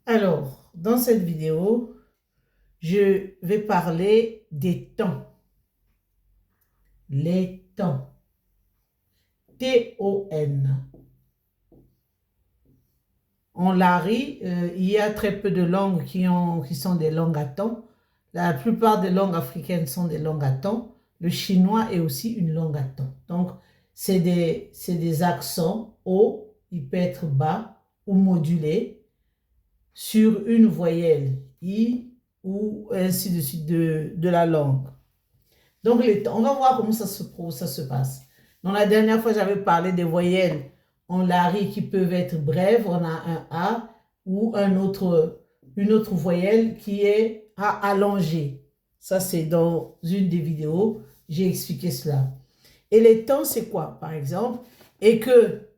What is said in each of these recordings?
Alors, dans cette vidéo, je vais parler des temps. Les temps. T-O-N. En Lari, il y a très peu de langues qui sont des langues à temps. La plupart des langues africaines sont des langues à temps. Le chinois est aussi une langue à temps. Donc, c'est des accents hauts, il peut être bas ou modulé sur une voyelle I ou ainsi de suite de la langue. Donc, on va voir comment ça se passe. Dans la dernière fois, j'avais parlé des voyelles en lari qui peuvent être brèves. On a un A ou une autre voyelle qui est A allongé. Ça, c'est dans une des vidéos. J'ai expliqué cela. Et les temps, c'est quoi, par exemple? Et que,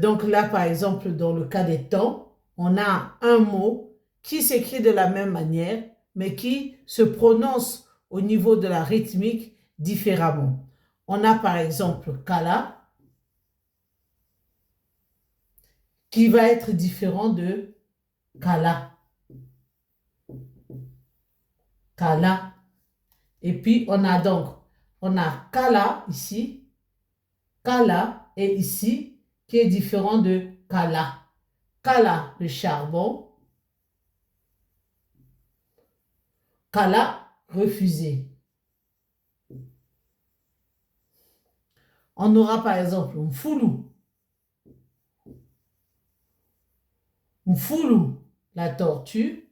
donc là, par exemple, dans le cas des temps, on a un mot qui s'écrit de la même manière, mais qui se prononce au niveau de la rythmique différemment. On a par exemple kala, qui va être différent de kala. Kala. Et puis on a kala ici, kala et ici, qui est différent de kala. Kala, le charbon. Kala, refusé. On aura par exemple mfulu. Mfulu, la tortue,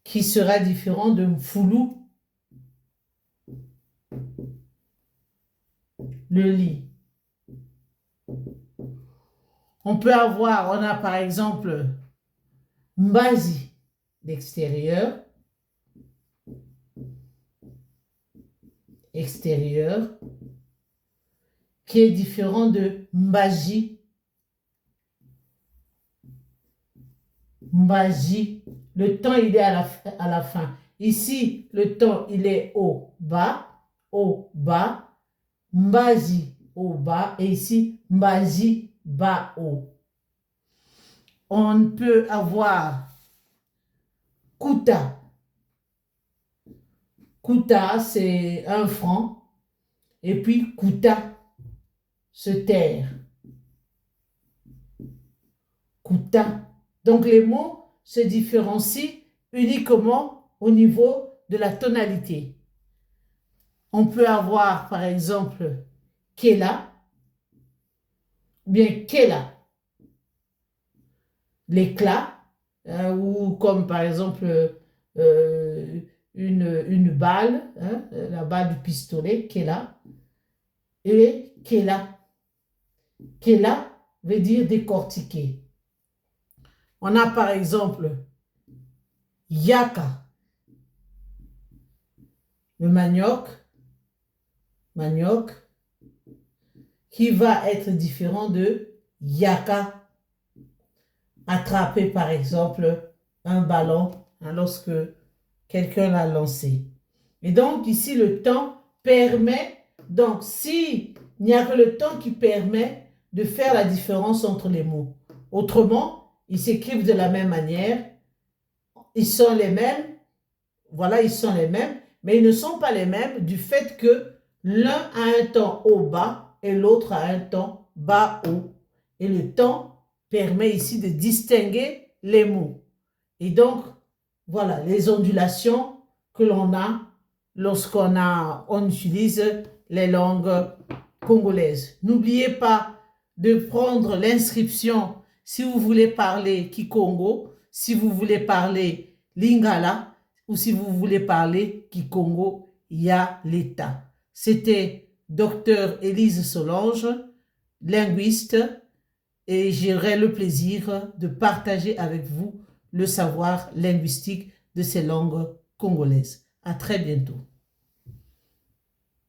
qui sera différent de mfulu, le lit. On a par exemple mbazi, l'extérieur, extérieur, qui est différent de mbaji. Mbaji, le temps il est à la fin. Ici, le temps il est au bas, mbaji au bas, et ici, mbaji bas haut. On peut avoir kuta. Kuta, c'est 1 franc. Et puis kuta, se taire. Kuta. Donc les mots se différencient uniquement au niveau de la tonalité. On peut avoir par exemple kela, ou bien kela, l'éclat, ou comme par exemple une balle, la balle du pistolet, kela, et kela. Kela veut dire décortiquer. On a par exemple yaka, le manioc, qui va être différent de yaka, attraper par exemple un ballon lorsque quelqu'un l'a lancé. Et donc ici le temps permet, donc s'il n'y a que le temps qui permet de faire la différence entre les mots. Autrement, ils s'écrivent de la même manière, ils sont les mêmes, voilà, ils sont les mêmes, mais ils ne sont pas les mêmes du fait que l'un a un temps haut bas et l'autre a un temps bas haut. Et le temps permet ici de distinguer les mots. Et donc, voilà, les ondulations que l'on a on utilise les langues congolaises. N'oubliez pas de prendre l'inscription si vous voulez parler Kikongo, si vous voulez parler Lingala ou si vous voulez parler Kikongo, il y a l'État. C'était Dr Élise Solange, linguiste, et j'aurai le plaisir de partager avec vous le savoir linguistique de ces langues congolaises. À très bientôt.